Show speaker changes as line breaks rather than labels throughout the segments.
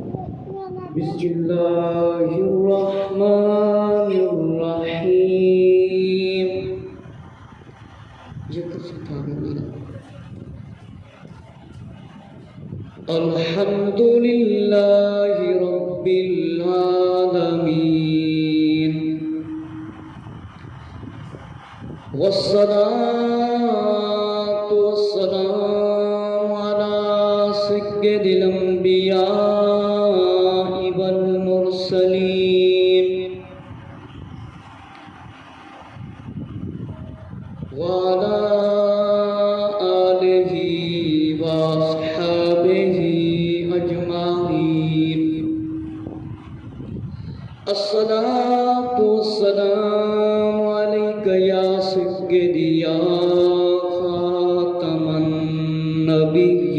بسم الله الرحمن الرحيم. الحمد لله رب العالمين والصلاة والسلام على سيد الأنبياء والمرسلين وعلى آله وأصحابه أجمعين. الصلاة والسلام عليك يا سيدي يا خاتم النبيين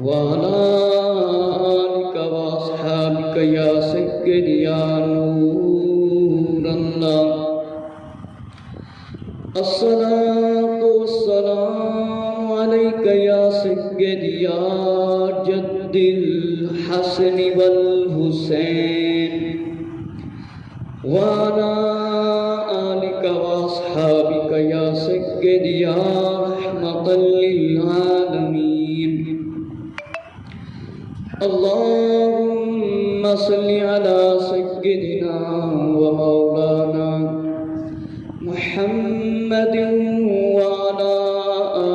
وعلى آلك وأصحابك يا سيدي يا نور الله. الصلاة والسلام عليك يا سيدي يا جد الحسن والحسين وعلى آلك وأصحابك يا سيدي يا رحمة للعالمين. اللهم صل على سيدنا ومولانا محمد وعلى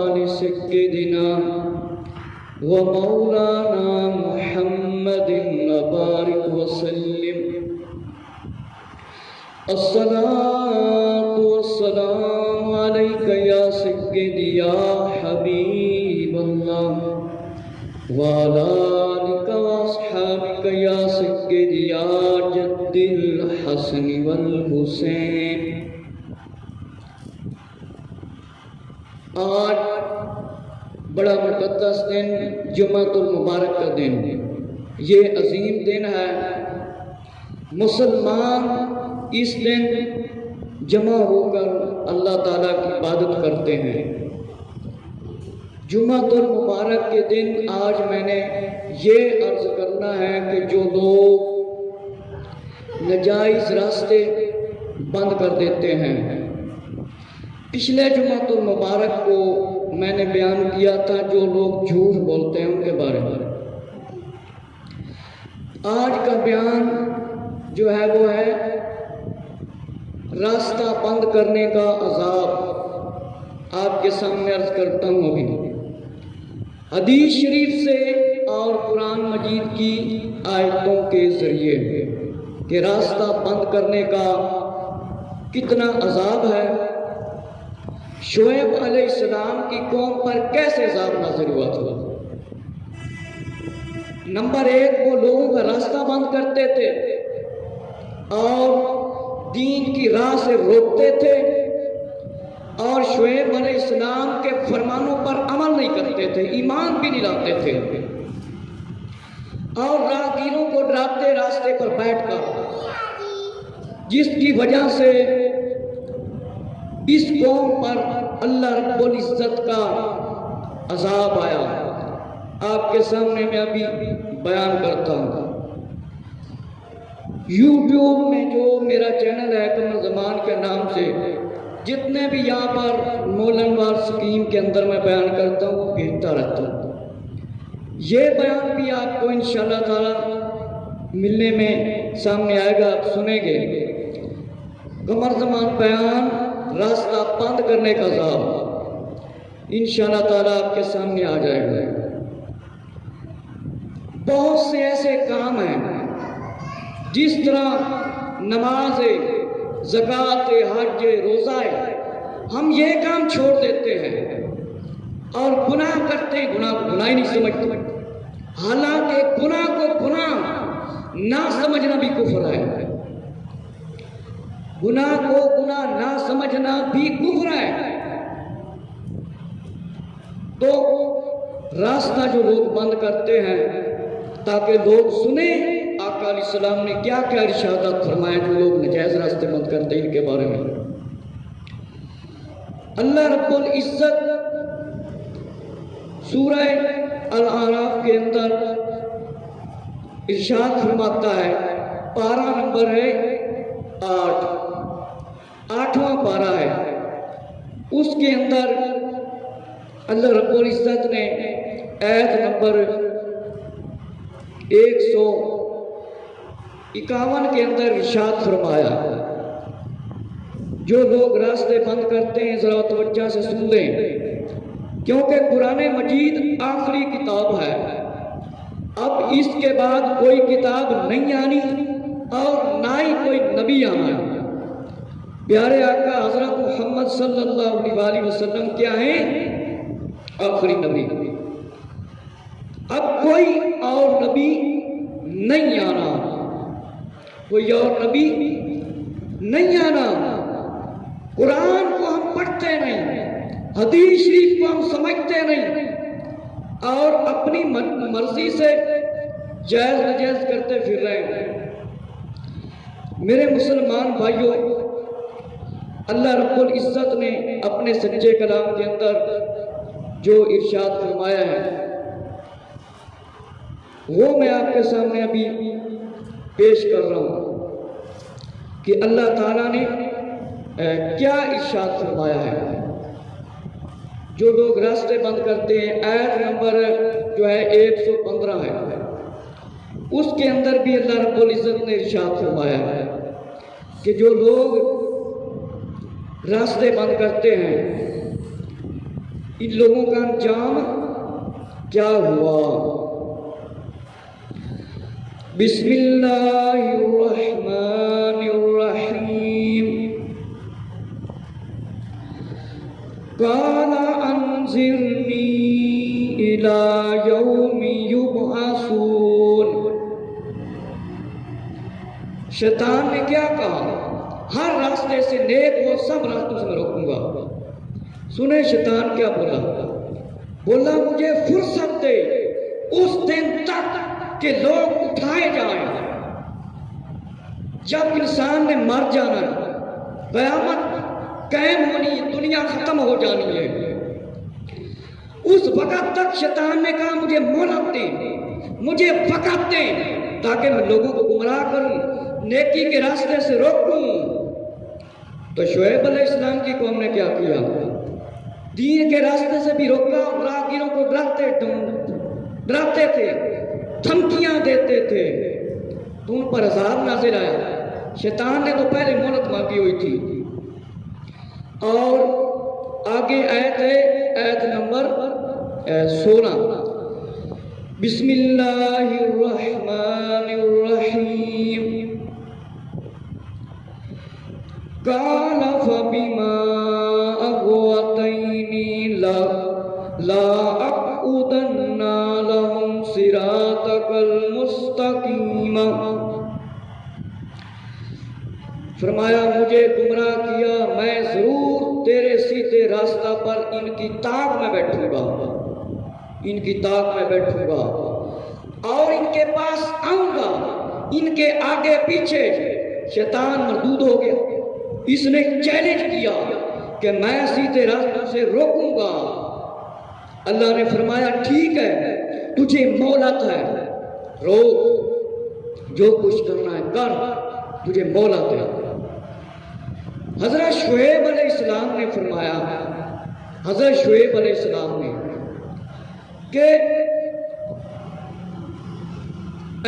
آل سيدنا ومولانا محمد وبارك وسلم. الصلاة والسلام عليك يا سيدي يا حبيب الله وعلى آلك وأصحابك يا سيدي يا جد الحسن والحسين. آج بڑا مقدس دن جمعۃ المبارک کا دن، یہ عظیم دن ہے. مسلمان اس دن جمع ہو کر اللہ تعالیٰ کی عبادت کرتے ہیں. جمعۃ المبارک کے دن آج میں نے یہ عرض کرنا ہے کہ جو لوگ ناجائز راستے بند کر دیتے ہیں، پچھلے جمعۃ المبارک کو میں نے بیان کیا تھا جو لوگ جھوٹ بولتے ہیں ان کے بارے میں. آج کا بیان جو ہے وہ ہے راستہ بند کرنے کا عذاب. آپ کے سامنے عرض کرتا ہوں ابھی حدیث شریف سے اور قرآن مجید کی آیتوں کے ذریعے کہ راستہ بند کرنے کا کتنا عذاب ہے. شعیب علیہ السلام کی قوم پر کیسے عذاب نازل ہوا تھا؟ نمبر 1، وہ لوگوں کا راستہ بند کرتے تھے اور دین کی راہ سے روکتے تھے اور شعیب علیہ السلام کے فرمانوں پر عمل نہیں کرتے تھے، ایمان بھی نہیں لاتے تھے اور راہگیروں کو ڈراتے راستے پر بیٹھ کر، جس کی وجہ سے اس قوم پر اللہ رب العزت کا عذاب آیا. آپ کے سامنے میں ابھی بیان کرتا ہوں. یوٹیوب میں جو میرا چینل ہے قمر زمان کے نام سے، جتنے بھی یہاں پر مولنوار سکیم کے اندر میں بیان کرتا ہوں وہ بھیجتا رہتا ہوں. یہ بیان بھی آپ کو انشاءاللہ تعالی ملنے میں سامنے آئے گا، آپ سنیں گے. قمر زمان بیان راستہ بند کرنے کا عذاب انشاءاللہ تعالیٰ آپ کے سامنے آ جائے گا. بہت سے ایسے کام ہیں جس طرح نماز، زکوٰۃ، حج، روزہ، ہم یہ کام چھوڑ دیتے ہیں اور گناہ کرتے ہیں. گناہ کو گناہ ہی نہیں سمجھتے، حالانکہ گناہ کو گناہ نہ سمجھنا بھی کفر ہے. گناہ کو گناہ نہ سمجھنا بھی کفر ہے. تو راستہ جو لوگ بند کرتے ہیں تاکہ لوگ سنیں آقا علیہ السلام نے کیا کیا ارشادات فرمائے جو لوگ نجائز راستے بند کرتے ہیں ان کے بارے میں. اللہ رب العزت سورہ الاعراف کے اندر ارشاد فرماتا ہے، پارہ نمبر ہے 8، 8واں پارہ ہے، اس کے اندر اللہ رب العزت نے آیت نمبر 151 کے اندر ارشاد فرمایا، جو لوگ راستے بند کرتے ہیں ذرا توجہ سے سن لیں، کیونکہ قرآن مجید آخری کتاب ہے، اب اس کے بعد کوئی کتاب نہیں آنی اور نہ ہی کوئی نبی آنا ہے۔ پیارے آقا حضرت محمد صلی اللہ علیہ وسلم کیا ہیں؟ آخری نبی۔ اب کوئی اور نبی نہیں آنا، کوئی اور نبی نہیں آنا۔ قرآن کو ہم پڑھتے نہیں، حدیث شریف کو ہم سمجھتے نہیں، اور اپنی مرضی سے جائز نجائز کرتے پھر رہے ہیں۔ میرے مسلمان بھائیوں، اللہ رب العزت نے اپنے سچے کلام کے اندر جو ارشاد فرمایا ہے وہ میں آپ کے سامنے ابھی پیش کر رہا ہوں کہ اللہ تعالیٰ نے کیا ارشاد فرمایا ہے۔ جو لوگ راستے بند کرتے ہیں، آیت نمبر جو ہے 115 ہے، اس کے اندر بھی اللہ رب العزت نے ارشاد فرمایا ہے کہ جو لوگ راستے بند کرتے ہیں ان لوگوں کا انجام کیا ہوا۔ بسم اللہ الرحمن الرحیم، قال انظرنی الی یوم یبعثون۔ شیطان نے کیا کہا؟ ہر راستے سے نیک وہ سب راستوں سے میں روکوں گا۔ سنیں شیطان کیا بولا؟ بولا مجھے فرصت دے اس دن تک کہ لوگ اٹھائے جائیں، جب انسان نے مر جانا، قیامت قائم ہونی، دنیا ختم ہو جانی ہے، اس وقت تک شیطان نے کہا مجھے مہلت دیں، مجھے وقت دیں تاکہ میں لوگوں کو گمراہ کروں، نیکی کے راستے سے روکوں۔ تو شعیب علیہ السلام کی قوم نے کیا کیا؟ دین کے راستے سے بھی روکا، راہگیروں کو ڈراتے تھے، دھمکیاں دیتے تھے، تو ان پر عذاب نازل آیا۔ شیطان نے تو پہلے مہلت مانگی ہوئی تھی۔ اور آگے آیت ہے، آیت نمبر 16، بسم اللہ الرحمن الرحیم، قال فبما اغويتني لأقعدن لهم صراطك المستقيم۔ فرمایا مجھے گمراہ کیا، میں ضرور تیرے سیدھے راستہ پر ان کی طاق میں بیٹھوں گا، ان کی طاق میں بیٹھوں گا اور ان کے پاس آؤں گا، ان کے آگے پیچھے۔ شیطان مردود ہو گیا، اس نے چیلنج کیا کہ میں سیدھے راستوں سے روکوں گا۔ اللہ نے فرمایا ٹھیک ہے، تجھے مہلت ہے، روک، جو کچھ کرنا ہے کر، تجھے مہلت ہے۔ حضرت شعیب علیہ السلام نے فرمایا، حضرت شعیب علیہ السلام نے کہ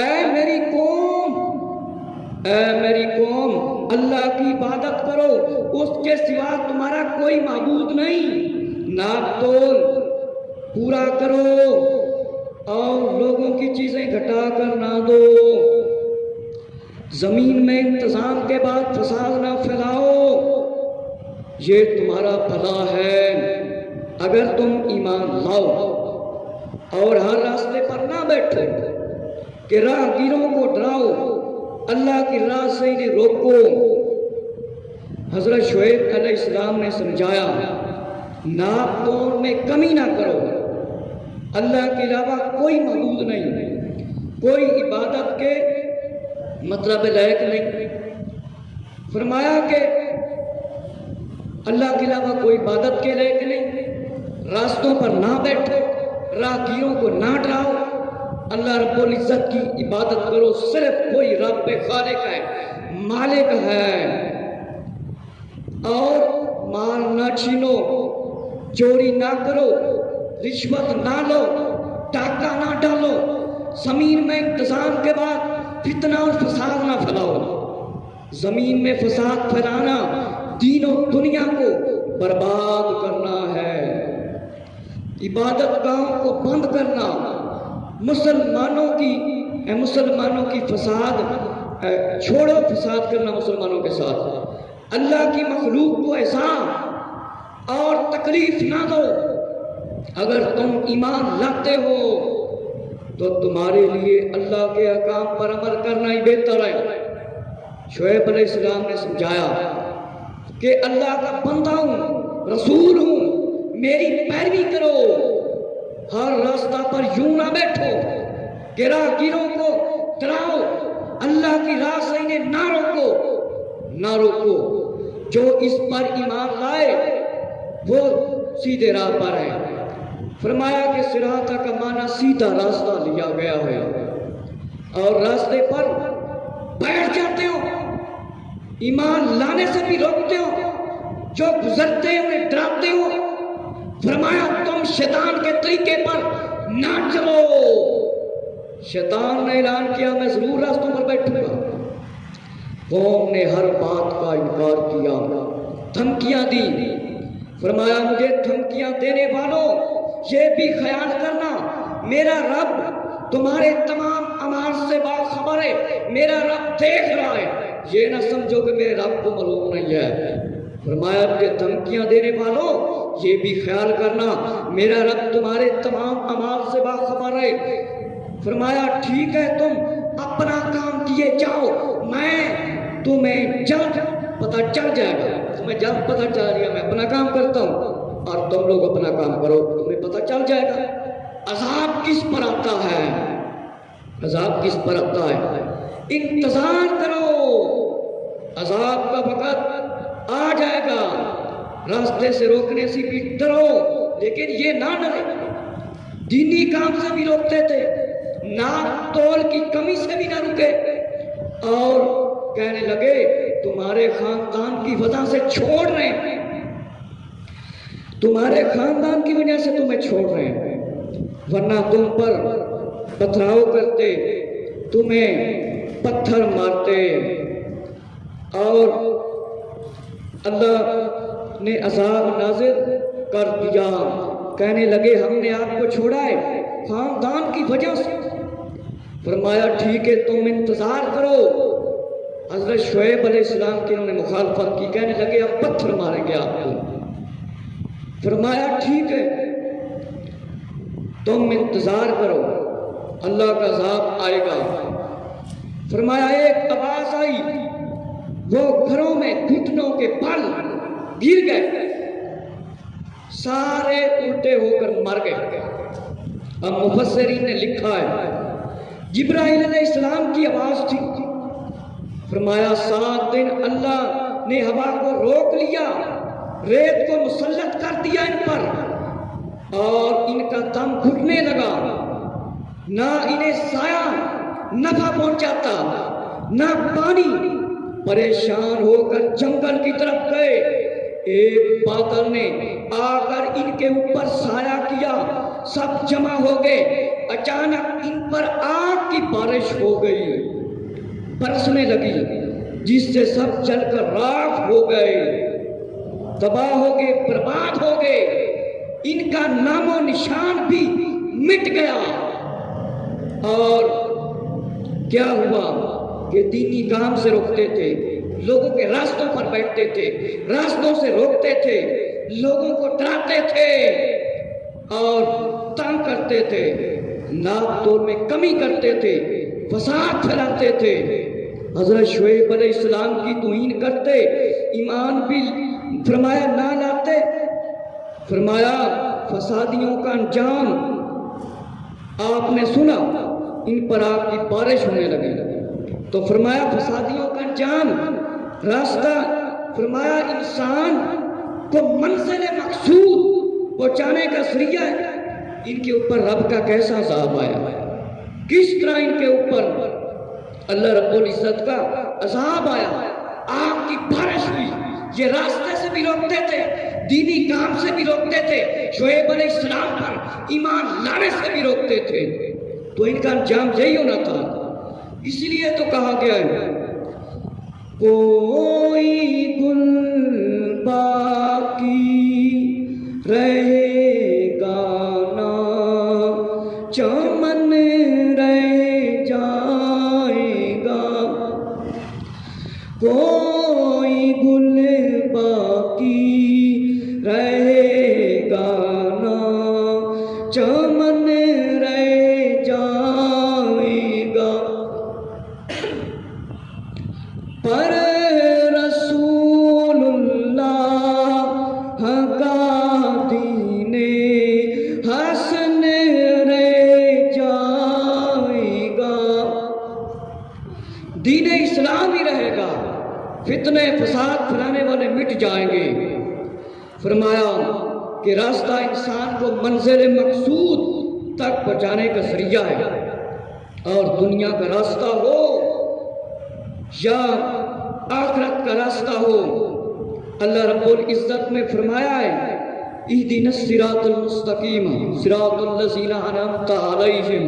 اے میری قوم، اے میری قوم، اللہ کی عبادت کرو، اس کے سوا تمہارا کوئی معبود نہیں، ناپ تول پورا کرو اور لوگوں کی چیزیں گھٹا کر نہ دو، زمین میں انتظام کے بعد فساد نہ پھیلاؤ، یہ تمہارا بھلا ہے اگر تم ایمان لاؤ، اور ہر راستے پر نہ بیٹھو کہ راہگیروں کو ڈراؤ، اللہ کی راہ سے انہیں روکو۔ حضرت شعیب علیہ السلام نے سمجھایا ناپ تول میں کمی نہ کرو، اللہ کے علاوہ کوئی معبود نہیں، کوئی عبادت کے مطلب لائق نہیں۔ فرمایا کہ اللہ کے علاوہ کوئی عبادت کے لائق نہیں، راستوں پر نہ بیٹھو، راہگیروں کو نہ ڈراؤ، اللہ رب العزت کی عبادت کرو، صرف کوئی رب خالق ہے، مالک ہے۔ اور مال نہ چھینو، چوری نہ کرو، رشوت نہ لو، ڈاکہ نہ ڈالو، زمین میں انتظام کے بعد فتنہ اور فساد نہ پھیلاؤ۔ زمین میں فساد پھیلانا دین و دنیا کو برباد کرنا ہے۔ عبادت گاہوں کو بند کرنا، مسلمانوں کی فساد چھوڑو، فساد کرنا مسلمانوں کے ساتھ۔ اللہ کی مخلوق کو ایسا اور تکلیف نہ دو۔ اگر تم ایمان لاتے ہو تو تمہارے لیے اللہ کے احکام پر عمل کرنا ہی بہتر ہے۔ شعیب علیہ السلام نے سمجھایا کہ اللہ کا بندہ ہوں، رسول ہوں، میری پیروی کرو، ہر راستہ پر یوں نہ بیٹھو کہ راہگیروں کو ڈراؤ، اللہ کی راہ سے انہیں نہ روکو۔ جو اس پر ایمان لائے وہ سیدھے راہ پر ہے۔ فرمایا کہ صراط کا معنی سیدھا راستہ لیا گیا ہے، اور راستے پر بیٹھ جاتے ہو، ایمان لانے سے بھی روکتے ہو، جو گزرتے ہیں انہیں ڈراتے ہو۔ فرمایا تم شیطان کے طریقے پر نہ چلو۔ شیطان نے اعلان کیا میں ضرور راستوں پر بیٹھوں گا۔ قوم نے ہر بات کا انکار کیا، دھمکیاں دی۔ فرمایا مجھے دھمکیاں دینے والوں یہ بھی خیال کرنا میرا رب تمہارے تمام اعمال سے باخبر ہے، میرا رب دیکھ رہا ہے، یہ نہ سمجھو کہ میرے رب کو معلوم نہیں ہے۔ فرمایا مجھے دھمکیاں دینے والوں یہ بھی خیال کرنا میرا رب تمہارے تمام اعمال سے باخبر ہے۔ فرمایا ٹھیک ہے تم اپنا کام کیے جاؤ، میں تمہیں جلد پتہ چل جائے گا، تمہیں جلد پتہ چل رہا میں اپنا کام کرتا ہوں اور تم لوگ اپنا کام کرو، تمہیں پتہ چل جائے گا۔ عذاب کس پر آتا ہے؟ عذاب کس پر آتا ہے؟ انتظار کرو، عذاب کا وقت آ جائے گا۔ راستے سے روکنے سے بھی ڈرو، لیکن یہ نہ ڈرے۔ دینی کام سے بھی روکتے تھے، ناپ تول کی کمی سے بھی نہ رکے، اور کہنے لگے تمہارے خاندان کی وجہ سے چھوڑ رہے ہیں، تمہارے خاندان کی وجہ سے تمہیں چھوڑ رہے ہیں، ورنہ تم پر پتھراؤ کرتے، تمہیں پتھر مارتے۔ اور اللہ نے عذاب نازل کر دیا، کہنے لگے ہم نے آپ کو چھوڑا ہے خاندان کی وجہ سے۔ فرمایا ٹھیک ہے تم انتظار کرو۔ حضرت شعیب علیہ السلام کی انہوں نے مخالفت کی، کہنے لگے ہم پتھر ماریں گے آپ کو۔ فرمایا ٹھیک ہے تم انتظار کرو، اللہ کا عذاب آئے گا۔ فرمایا ایک آواز آئی، وہ گھروں میں گھٹنوں کے بل گر گئے، سارے الٹے ہو کر مر گئے۔ اب مفسرین نے لکھا ہے جبرائیل علیہ السلام کی آواز تھی۔ فرمایا 7 دن اللہ نے ہوا کو روک لیا، ریت کو مسلط کر دیا ان پر، اور ان کا دم گھٹنے لگا، نہ انہیں سایہ نفع پہنچاتا نہ پانی۔ پریشان ہو کر جنگل کی طرف گئے، ایک بادل نے آ کر ان کے اوپر سایہ کیا، سب جمع ہو گئے۔ اچانک ان پر آگ کی بارش ہو گئی، برسنے لگی، جس سے سب جل کر راکھ ہو گئے، تباہ ہو گئے، برباد ہو گئے، ان کا نام و نشان بھی مٹ گیا۔ اور کیا ہوا کہ دینی کام سے روکتے تھے، لوگوں کے راستوں پر بیٹھتے تھے، راستوں سے روکتے تھے، لوگوں کو ڈراتے تھے اور تنگ کرتے تھے، ناپ تول میں کمی کرتے تھے، فساد پھیلاتے تھے۔ حضرت شعیب علیہ السلام کی توہین کرتے، ایمان بھی فرمایا نہ لاتے۔ فرمایا فسادیوں کا انجام آپ نے سنا، ان پر آگ کی بارش ہونے لگی، تو فرمایا فسادیوں کا انجام راستہ، فرمایا انسان کو منزل مقصود پہنچانے کا ذریعہ ہے، ان کے اوپر رب کا کیسا عذاب آیا، کس طرح ان کے اوپر اللہ رب العزت کا عذاب آیا، آگ کی بارش ہوئی۔ یہ راستے سے بھی روکتے تھے، دینی کام سے بھی روکتے تھے، شعیب علیہ السلام پر ایمان لانے سے بھی روکتے تھے، تو ان کا انجام یہی ہونا تھا۔ اس لیے تو کہا گیا ہے کوئی گل باقی رہے گا نہ، چمن رہ جائے گا، کوئی گل باقی رہے گا نہ، چمن رہ جائے گا، پر رسول اللہ کا دین حسن رہ جائے گا، دین اسلام ہی رہے گا، فتنے فساد پھیلانے والے مٹ جائیں گے۔ فرمایا کہ راستہ انسان کو منزل مقصود تک پہنچانے کا ذریعہ ہے، اور دنیا کا راستہ ہو یا آخرت کا راستہ ہو، اللہ رب العزت نے فرمایا ہے اہدنا الصراط المستقیم صراط الذین انعمت علیہم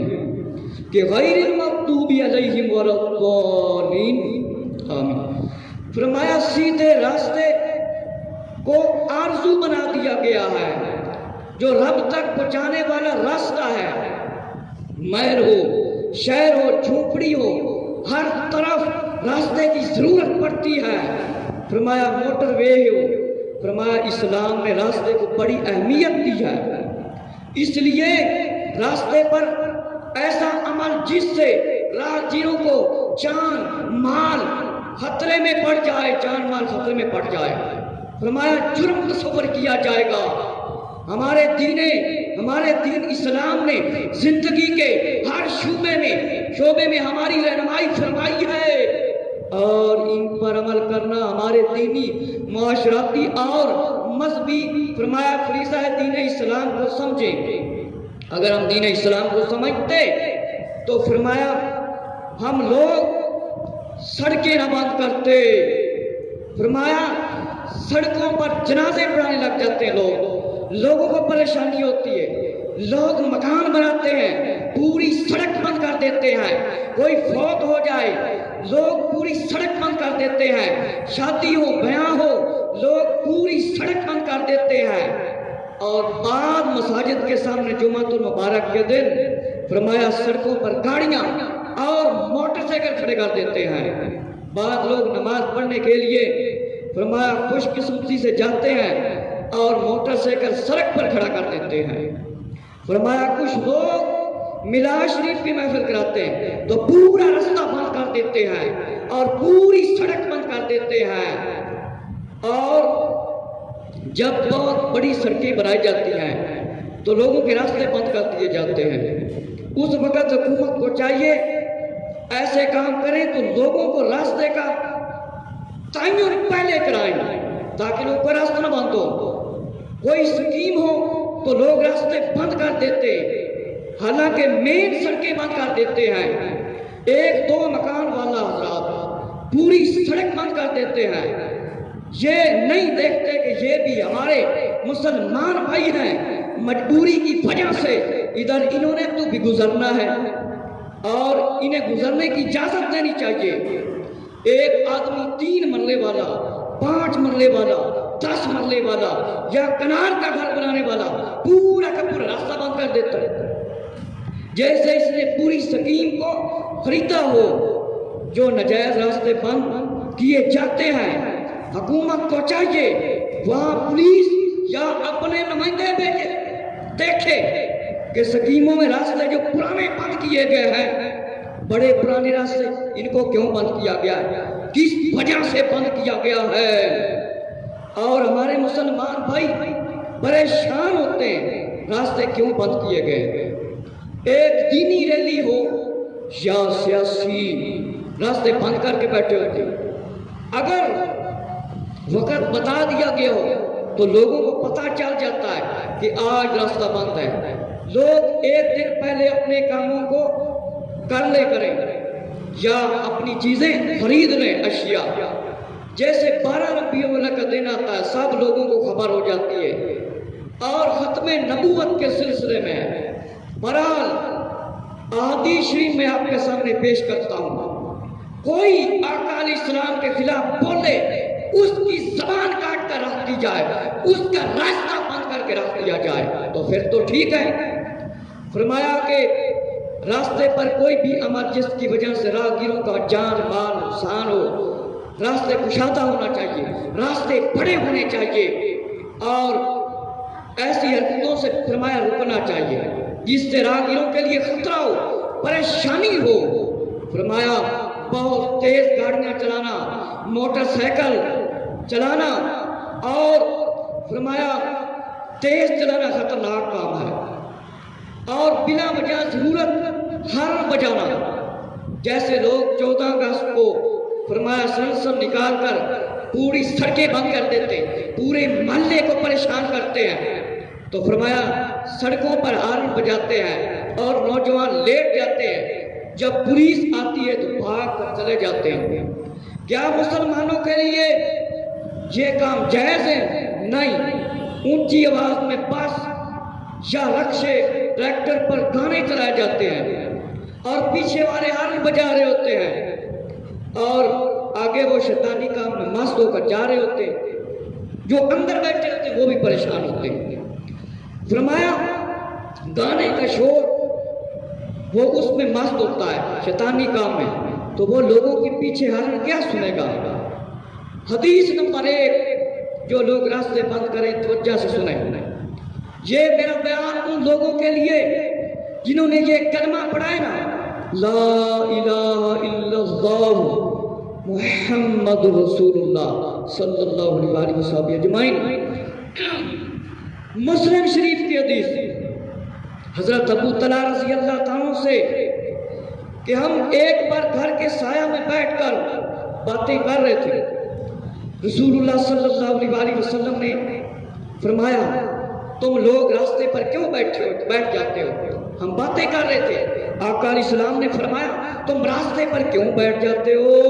کہ غیر المغضوب علیہم ولا الضالین، آمین۔ فرمایا سیدھے راستے کو آرزو بنا دیا گیا ہے، جو رب تک پہنچانے والا راستہ ہے، محل ہو، شہر ہو، جھونپڑی ہو، ہر طرف راستے کی ضرورت پڑتی ہے۔ فرمایا موٹر وے ہو، فرمایا اسلام نے راستے کو بڑی اہمیت دی ہے، اس لیے راستے پر ایسا عمل جس سے راہگیروں کو جان مال خطرے میں پڑ جائے، جان مال خطرے میں پڑ جائے، فرمایا جرم تصور کیا جائے گا۔ ہمارے دین اسلام نے زندگی کے ہر شعبے میں ہماری رہنمائی فرمائی ہے، اور ان پر عمل کرنا ہمارے دینی، معاشرتی اور مذہبی فرمایا فریضہ ہے دین اسلام کو سمجھیں۔ اگر ہم دین اسلام کو سمجھتے تو فرمایا ہم لوگ سڑکیں نہ بند کرتے، فرمایا سڑکوں پر جنازے پڑھانے لگ جاتے ہیں، لوگوں کو پریشانی ہوتی ہے، لوگ مکان بناتے ہیں، پوری سڑک بند کر دیتے ہیں، کوئی فوت ہو جائے لوگ پوری سڑک بند کر دیتے ہیں، شادی ہو بیاہ ہو لوگ پوری سڑک بند کر دیتے ہیں، اور بعد مساجد کے سامنے جمعۃ المبارک کے دن فرمایا سڑکوں پر گاڑیاں اور موٹر سائیکل کھڑے کر دیتے ہیں۔ بعد لوگ نماز پڑھنے کے لیے فرمایا خوش قسمتی سے جاتے ہیں اور موٹر سائیکل سڑک پر کھڑا کر دیتے ہیں۔ فرمایا کچھ لوگ میلاد شریف کی محفل کراتے ہیں تو پورا راستہ بند کر دیتے ہیں اور پوری سڑک بند کر دیتے ہیں، اور جب بہت بڑی سڑکیں بنائی جاتی ہیں تو لوگوں کے راستے بند کر دیے جاتے ہیں۔ اس وقت حکومت کو چاہیے ایسے کام کریں تو لوگوں کو راستے کا تعین پہلے کرائیں تاکہ لوگ کا راستہ نہ بند ہو۔ کوئی سکیم ہو تو لوگ راستے بند کر دیتے، حالانکہ مین سڑکیں بند کر دیتے ہیں، ایک دو مکان والا حضرات پوری سڑک بند کر دیتے ہیں، یہ نہیں دیکھتے کہ یہ بھی ہمارے مسلمان بھائی ہیں، مجبوری کی وجہ سے ادھر انہوں نے تو بھی گزرنا ہے اور انہیں گزرنے کی اجازت دینی چاہیے۔ ایک آدمی 3 مرلے والا، 5 مرلے والا، 10 مرلے والا یا کنار کا گھر بنانے والا پورا کا پورا راستہ بند کر دیتا ہے، جیسے اس نے پوری سکیم کو خریدا ہو۔ جو ناجائز راستے بند کیے جاتے ہیں حکومت کو چاہیے وہاں پولیس یا اپنے نمائندے بھیجے، دیکھے کہ سکیموں میں راستے جو پرانے بند کیے گئے ہیں، بڑے پرانے راستے ان کو کیوں بند کیا گیا ہے، کس وجہ سے بند کیا گیا ہے، اور ہمارے مسلمان بھائی پریشان ہوتے ہیں راستے کیوں بند کیے گئے۔ ایک دینی ریلی ہو یا سیاسی راستے بند کر کے بیٹھے ہوتے ہیں، اگر وقت بتا دیا گیا ہو تو لوگوں کو پتہ چل جاتا ہے کہ آج راستہ بند ہے، لوگ ایک دن پہلے اپنے کاموں کو کر لے کریں یا اپنی چیزیں خرید لیں اشیاء، جیسے 12 ربیع الاول کا دن آتا ہے سب لوگوں کو خبر ہو جاتی ہے اور ختم نبوت کے سلسلے میں بہرحال احادیث شریف میں آپ کے سامنے پیش کرتا ہوں، کوئی آقا علیہ السلام کے خلاف بولے اس کی زبان کاٹ کر رکھ دی جائے، اس کا راستہ بند کر کے رکھ دیا جائے تو پھر تو ٹھیک ہے۔ فرمایا کہ راستے پر کوئی بھی عمل جس کی وجہ سے راہگیروں کا جان مال نقصان ہو، راستے کشادہ ہونا چاہیے، راستے بڑے ہونے چاہیے اور ایسی حرکتوں سے فرمایا رکنا چاہیے جس سے راہگیروں کے لیے خطرہ ہو، پریشانی ہو۔ فرمایا بہت تیز گاڑیاں چلانا، موٹر سائیکل چلانا اور فرمایا تیز چلانا خطرناک کام ہے، اور بلا وجہ ضرورت ہارن بجانا، جیسے لوگ 14 اگست کو فرمایا سنسن نکال کر پوری سڑکیں بند کر دیتے، پورے محلے کو پریشان کرتے ہیں، تو فرمایا سڑکوں پر ہارن بجاتے ہیں اور نوجوان لیٹ جاتے ہیں، جب پولیس آتی ہے تو بھاگ کر چلے جاتے ہیں۔ کیا مسلمانوں کے لیے یہ کام جائز ہے؟ نہیں۔ اونچی آواز میں بس یا رکشے ٹریکٹر پر گانے چلائے جاتے ہیں اور پیچھے والے ہارن بجا رہے ہوتے ہیں اور آگے وہ شیطانی کام میں مست ہو کر جا رہے ہوتے ہیں، جو اندر بیٹھے ہوتے ہیں وہ بھی پریشان ہوتے ہیں۔ فرمایا گانے کا شور وہ اس میں مست ہوتا ہے شیطانی کام میں، تو وہ لوگوں کے پیچھے ہارن کیا سنے گا؟ حدیث نمبر 1، جو لوگ راستے بند کریں توجہ سے سنیں۔ یہ میرا بیان ان لوگوں کے لیے جنہوں نے یہ کلمہ پڑھا ہے نا، لا الہ الا اللہ محمد رسول اللہ صلی اللہ علیہ وسلم اجمعین۔ مسلم شریف کی حدیث حضرت ابو طلحہ رضی اللہ تعالیٰ سے کہ ہم ایک بار گھر کے سایہ میں بیٹھ کر باتیں کر رہے تھے، رسول اللہ صلی اللہ علیہ وسلم نے فرمایا تم لوگ راستے پر کیوں بیٹھ جاتے ہو؟ ہم باتیں کر رہے تھے۔ آقا علیہ السلام نے فرمایا تم راستے پر کیوں بیٹھ جاتے ہو؟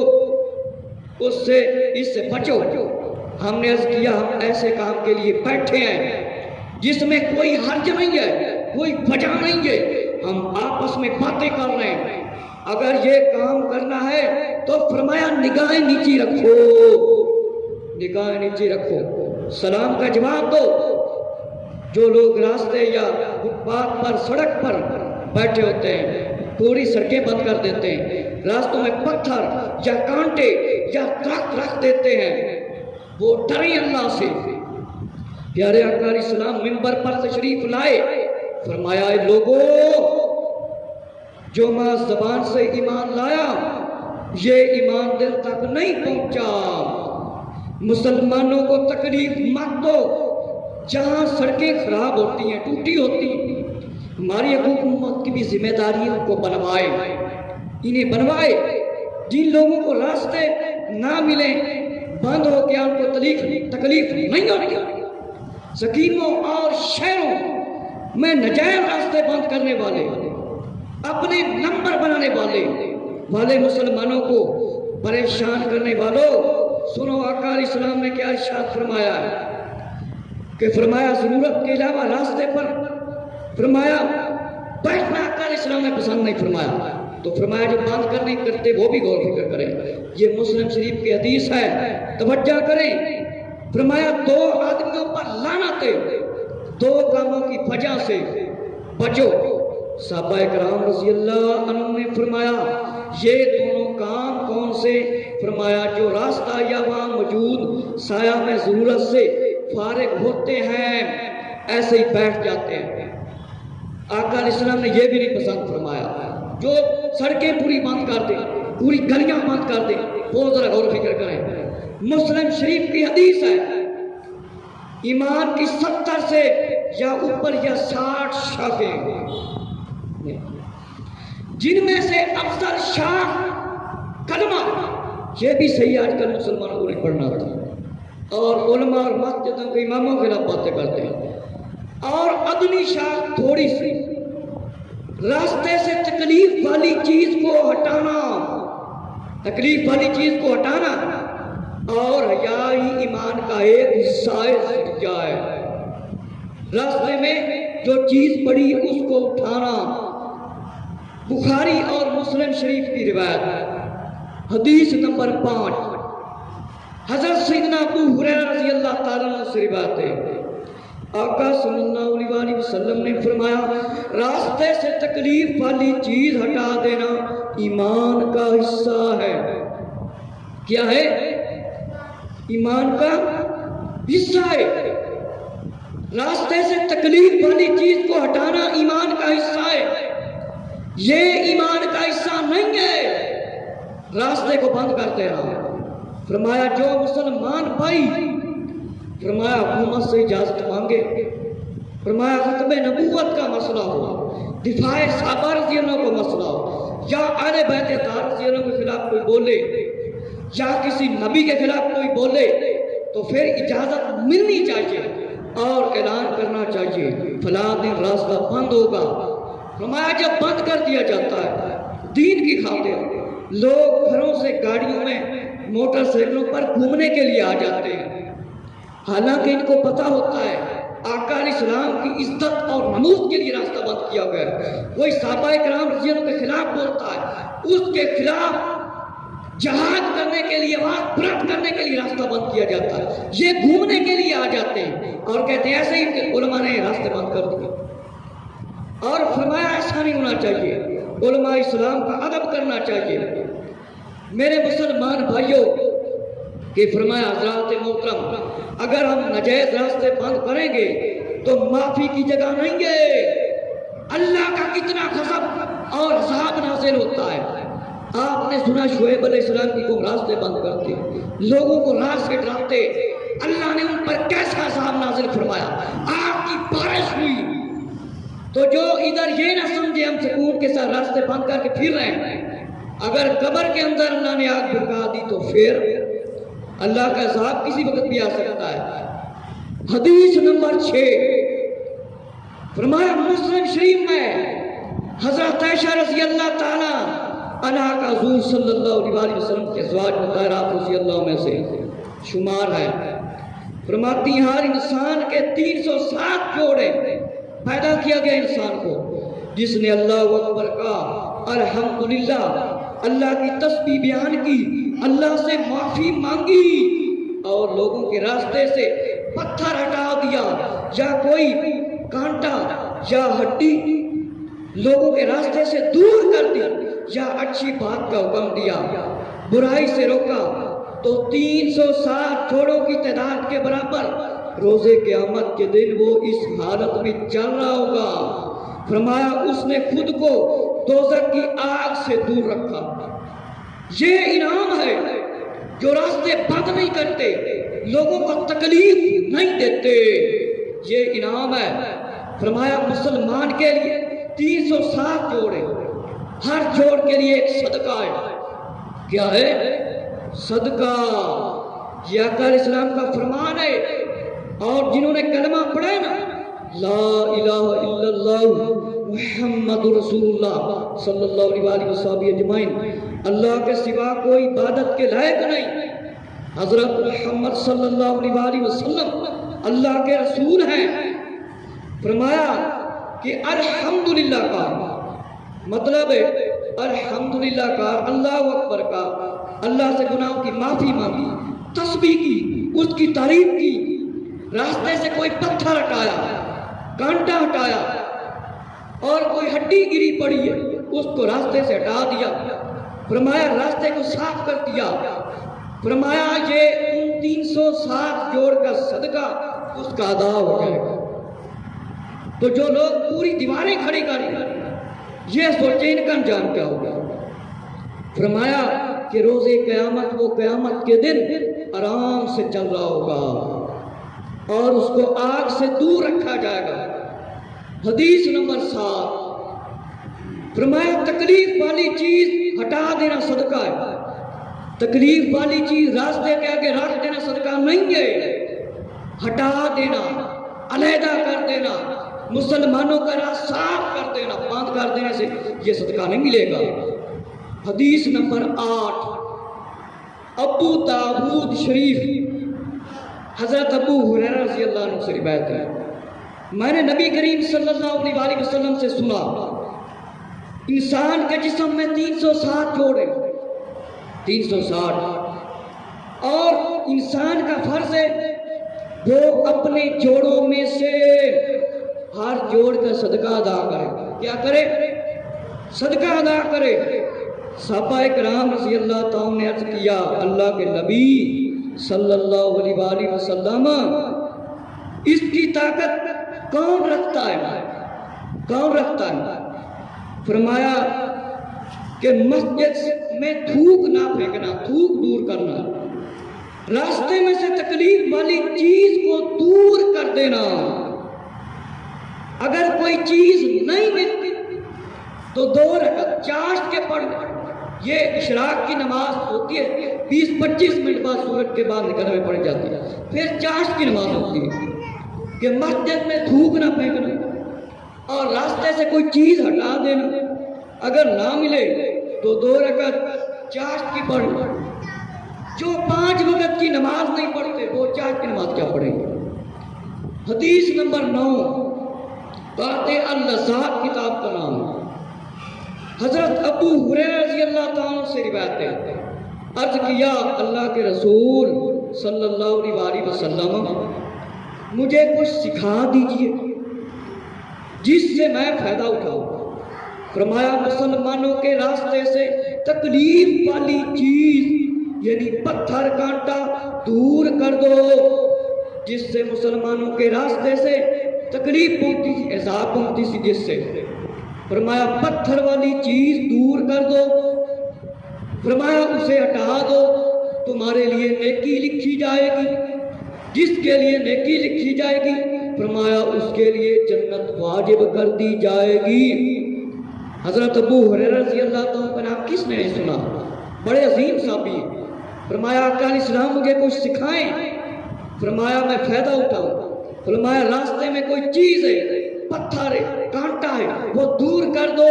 اس سے بچو۔ ہم نے عرض کیا ہم ایسے کام کے لیے بیٹھے ہیں جس میں کوئی حرج نہیں ہے، کوئی وجہ نہیں ہے، ہم آپس میں باتیں کر رہے ہیں، اگر یہ کام کرنا ہے تو فرمایا نگاہیں نیچی رکھو، نگاہیں نیچی رکھو، سلام کا جواب دو۔ جو لوگ راستے یا فٹ پاتھ پر سڑک پر بیٹھے ہوتے ہیں پوری سڑکیں بند کر دیتے ہیں، راستوں میں پتھر یا کانٹے یا درخت رکھ دیتے ہیں، وہ ڈریں اللہ سے۔ پیارے آقا علیہ السلام منبر پر تشریف لائے، فرمایا اے لوگو جو محض زبان سے ایمان لایا یہ ایمان دل تک نہیں پہنچا۔ مسلمانوں کو تکلیف مت دو، جہاں سڑکیں خراب ہوتی ہیں ٹوٹی ہوتی ہیں، ہماری حکومت کی بھی ذمہ داری ان کو بنوائے، انہیں بنوائے۔ جن لوگوں کو راستے نہ ملیں بند ہو گیا ان کو تکلیف نہیں ہونی۔ سکیموں اور شہروں میں نجائز راستے بند کرنے والے، اپنے نمبر بنانے والے مسلمانوں کو پریشان کرنے والوں، سنو آقا علیہ السلام نے کیا ارشاد فرمایا ہے کہ فرمایا ضرورت کے علاوہ راستے پر فرمایا بیٹھنا آقا علیہ السلام نے پسند نہیں فرمایا، تو فرمایا جو بند کرنے کرتے وہ بھی غور فکر کریں۔ یہ مسلم شریف کی حدیث ہے، توجہ کریں۔ فرمایا 2 آدمیوں پر لعنت ہے، 2 کاموں کی وجہ سے بچو۔ صحابہ کرام رضی اللہ عنہ نے فرمایا یہ دونوں کام کون سے؟ فرمایا جو راستہ یا وہاں موجود سایہ میں ضرورت سے فارغ ہوتے ہیں ایسے ہی بیٹھ جاتے ہیں۔ آقا علیہ السلام نے یہ بھی نہیں پسند فرمایا جو سڑکیں پوری بند کر دیں، پوری گلیاں بند کر دیں، وہ ذرا غور فکر کریں۔ مسلم شریف کی حدیث ہے ایمان کی 70 سے یا اوپر یا 60 شاخیں، جن میں سے افضل شاخ کلمہ، یہ بھی صحیح آج کل مسلمانوں کو نہیں پڑھنا تھا، اور علماء اور مسجدوں کے اماموں کے خلاف باتیں کرتے ہیں، اور ادنی شاخ تھوڑی سی راستے سے تکلیف والی چیز کو ہٹانا، تکلیف والی چیز کو ہٹانا، اور حیا ہی ایمان کا ایک حصہ ہے۔ راستے میں جو چیز پڑی اس کو اٹھانا۔ بخاری اور مسلم شریف کی روایت، حدیث نمبر 5، حضرت سیدنا ابو ہریرہ رضی اللہ تعالیٰ عنہ سے روایت ہے، آقا صلی اللہ علیہ وآلہ وسلم نے فرمایا راستے سے تکلیف والی چیز ہٹا دینا ایمان کا حصہ ہے۔ کیا ہے؟ ایمان کا حصہ ہے۔ راستے سے تکلیف والی چیز کو ہٹانا ایمان کا حصہ ہے۔ یہ ایمان کا حصہ نہیں ہے راستے کو بند کر دینا۔ فرمایا جو مسلمان بھائی، فرمایا حکومت سے اجازت مانگے، فرمایا ختم نبوت کا مسئلہ ہو، دفاع صحابہ رضی اللہ کو مسئلہ ہو، یا اہل بیت طاہرہ رضی اللہ کے خلاف کوئی بولے، یا کسی نبی کے خلاف کوئی بولے، تو پھر اجازت ملنی چاہیے اور اعلان کرنا چاہیے فلاں دن راستہ بند ہوگا۔ فرمایا جب بند کر دیا جاتا ہے دین کی خاطر، لوگ گھروں سے گاڑیوں میں موٹر سائیکلوں پر گھومنے کے لیے آ جاتے ہیں، حالانکہ ان کو پتہ ہوتا ہے آقا علیہ السلام کی عزت اور نمود کے لیے راستہ بند کیا گیا ہے۔ کوئی صحابہ کرام رضی اللہ کے خلاف بولتا ہے، اس کے خلاف جہاد کرنے کے لیے، آواز بلند کرنے کے لیے راستہ بند کیا جاتا ہے۔ یہ گھومنے کے لیے آ جاتے ہیں اور کہتے ہیں ایسے ہی کہ علماء نے راستے بند کر دیے، اور فرمایا ایسا نہیں ہونا چاہیے، علماء اسلام کا ادب کرنا چاہیے۔ میرے مسلمان بھائیوں کہ فرمایا حضرات محترم، اگر ہم ناجائز راستے بند کریں گے تو معافی کی جگہ نہیں ہے۔ اللہ کا کتنا غضب اور عذاب نازل ہوتا ہے۔ آپ نے سنا شعیب علیہ السلام کی قوم راستے بند کرتے، لوگوں کو راہ سے ڈراتے، اللہ نے ان پر کیسا عذاب نازل فرمایا، آگ کی بارش ہوئی۔ تو جو ادھر یہ نہ سمجھے ہم سکون کے ساتھ راستے بند کر کے پھر رہے ہیں، اگر قبر کے اندر اللہ نے آگ بھڑکا دی تو پھر اللہ کا عذاب کسی وقت بھی آ سکتا ہے۔ حدیث نمبر 6، فرمایا مسلم شریف میں حضرت عائشہ رضی اللہ تعالی عنہا کا حضور صلی اللہ علیہ وسلم کے ازواج مطہرات رضی اللہ میں سے شمار ہے، فرماتی ہیں ہر انسان کے 307 جوڑے پیدا کیا گیا انسان کو، جس نے اللہ اکبر کہا، الحمدللہ، اللہ کی تسبیح بیان کی، اللہ سے معافی مانگی، اور لوگوں کے راستے سے پتھر ہٹا دیا یا کوئی کانٹا یا ہڈی لوگوں کے راستے سے دور کر دی، یا اچھی بات کا حکم دیا، برائی سے روکا، تو 307 جوڑوں کی تعداد کے برابر روزے قیامت کے دن وہ اس حالت میں چل رہا ہوگا۔ فرمایا اس نے خود کو دوزخ کی آگ سے دور رکھا۔ یہ انعام ہے جو راستے بند نہیں کرتے، لوگوں کو تکلیف نہیں دیتے، یہ انعام ہے۔ فرمایا مسلمان کے لیے 307 جوڑے، ہر جوڑ کے لیے ایک صدقہ ہے۔ کیا ہے؟ صدقہ۔ یہ آقا علیہ السلام کا فرمان ہے، اور جنہوں نے کلمہ پڑھا ہے نا، لا الہ الا اللہ محمد رسول اللہ صلی اللہ علیہ وآلہ وسلم اجمعین، اللہ کے سوا کوئی عبادت کے لائق نہیں، حضرت محمد صلی اللہ علیہ وآلہ وسلم اللہ کے رسول ہیں۔ فرمایا کہ الحمدللہ کا مطلب ہے الحمدللہ کا، اللہ اکبر کا، اللہ سے گناہوں کی معافی مانگی، تسبیح کی، اس کی تعریف کی، راستے سے کوئی پتھر ہٹایا، کانٹا ہٹایا، اور کوئی ہڈی گری پڑی ہے اس کو راستے سے ہٹا دیا، فرمایا راستے کو صاف کر دیا، فرمایا یہ ان 307 جوڑ کا صدقہ اس کا ادا ہو جائے گا۔ تو جو لوگ پوری دیواریں کھڑی کریں یہ سوچیں ان کا انجام کیا ہوگا۔ فرمایا کہ روز قیامت وہ قیامت کے دن آرام سے چل رہا ہوگا اور اس کو آگ سے دور رکھا جائے گا۔ حدیث نمبر 7، فرمایا تکلیف والی چیز ہٹا دینا صدقہ ہے۔ تکلیف والی چیز راستے کے آگے رکھ دینا صدقہ نہیں ہے، ہٹا دینا، علیحدہ کر دینا، مسلمانوں کا راہ صاف کر دینا، بند کر دینے سے یہ صدقہ نہیں ملے گا۔ حدیث نمبر 8 ابو داؤد شریف، حضرت ابو ہریرہ رضی اللہ عنہ سے روایت ہے، میں نے نبی کریم صلی اللہ علیہ وسلم سے سنا، انسان کے جسم میں 360 جوڑ ہیں، 360، اور انسان کا فرض ہے وہ اپنے جوڑوں میں سے ہر جوڑ کا صدقہ ادا کرے۔ کیا کرے؟ صدقہ ادا کرے۔ صحابہ کرام رضی اللہ تعالیٰ نے عرض کیا، اللہ کے نبی صلی اللہ علیہ وآلہ وسلم، اس کی طاقت کون رکھتا ہے؟ کون رکھتا ہے؟ فرمایا کہ مسجد میں تھوک نہ پھینکنا، تھوک دور کرنا، راستے میں سے تکلیف والی چیز کو دور کر دینا۔ اگر کوئی چیز نہیں ملتی تو 2 رکعت چاشت کے پڑھنا۔ یہ اشراق کی نماز ہوتی ہے 20-25 منٹ بعد سورج کے بعد نکلنے میں پڑھ جاتی ہے، پھر چاشت کی نماز ہوتی ہے کہ مسجد میں تھوک نہ پھینکنا اور راستے سے کوئی چیز ہٹا دینا، اگر نہ ملے تو 2 رکعت چاشت کی پڑھنا۔ جو 5 وقت کی نماز نہیں پڑھتے وہ چاشت کی نماز کیا پڑھیں گے؟ حدیث نمبر 9 قاطع اللذات کتاب کا نام ہے، حضرت ابو ہریرہ رضی اللہ تعالیٰ سے روایت ہے، عرض کیا اللہ کے رسول صلی اللہ علیہ وسلم، مجھے کچھ سکھا دیجئے جس سے میں فائدہ اٹھاؤں۔ فرمایا مسلمانوں کے راستے سے تکلیف والی چیز یعنی پتھر کانٹا دور کر دو، جس سے مسلمانوں کے راستے سے تکلیف پہنچتی تھی، عذاب پہنچتی تھی، جس سے فرمایا پتھر والی چیز دور کر دو، فرمایا اسے ہٹا دو، تمہارے لیے نیکی لکھی جائے گی، جس کے لیے نیکی لکھی جائے گی فرمایا اس کے لیے جنت واجب کر دی جائے گی۔ حضرت ابو ہریرہ رضی اللہ تعالیٰ کا نام کس نے نہیں سنا؟ بڑے عظیم صحابی۔ فرمایا آقا علیہ السلام مجھے کچھ سکھائیں، فرمایا میں فائدہ اٹھاؤں۔ فرمایا راستے میں کوئی چیز ہے، پتھر ہے، کانٹا ہے، وہ دور کر دو۔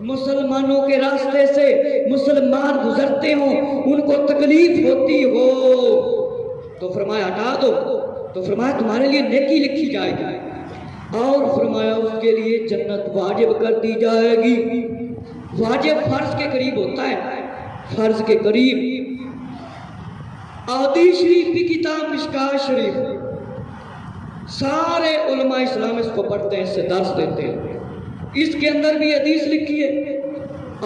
مسلمانوں کے راستے سے مسلمان گزرتے ہوں، ان کو تکلیف ہوتی ہو تو فرمایا ہٹا دو، تو فرمایا تمہارے لیے نیکی لکھی جائے گی، اور فرمایا اس کے لیے جنت واجب کر دی جائے گی۔ واجب فرض کے قریب ہوتا ہے، فرض کے قریب۔ احادیث شریف کی کتاب مشکوٰۃ شریف، سارے علماء اسلام اس کو پڑھتے ہیں، اس سے درس دیتے ہیں، اس کے اندر بھی حدیث لکھی ہے،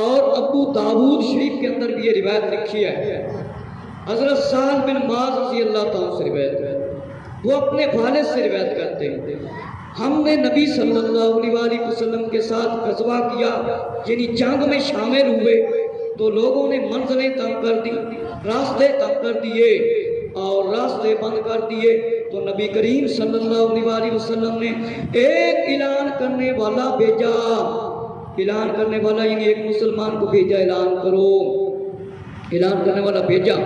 اور ابو داؤد شریف کے اندر بھی یہ روایت لکھی ہے۔ حضرت سعد بن معاذ رضی اللہ تعالیٰ سے روایت ہے، وہ اپنے والد سے روایت کرتے ہیں، ہم نے نبی صلی اللہ علیہ وسلم کے ساتھ غزوہ کیا، یعنی جنگ میں شامل ہوئے، تو لوگوں نے منزلیں تنگ کر دی، راستے تنگ کر دیے اور راستے بند کر دیے، تو نبی کریم صلی اللہ علیہ وسلم نے ایک اعلان کرنے والا بھیجا، اعلان کرنے والا یعنی ایک مسلمان کو بھیجا، اعلان کرو، اعلان کرنے والا بھیجا،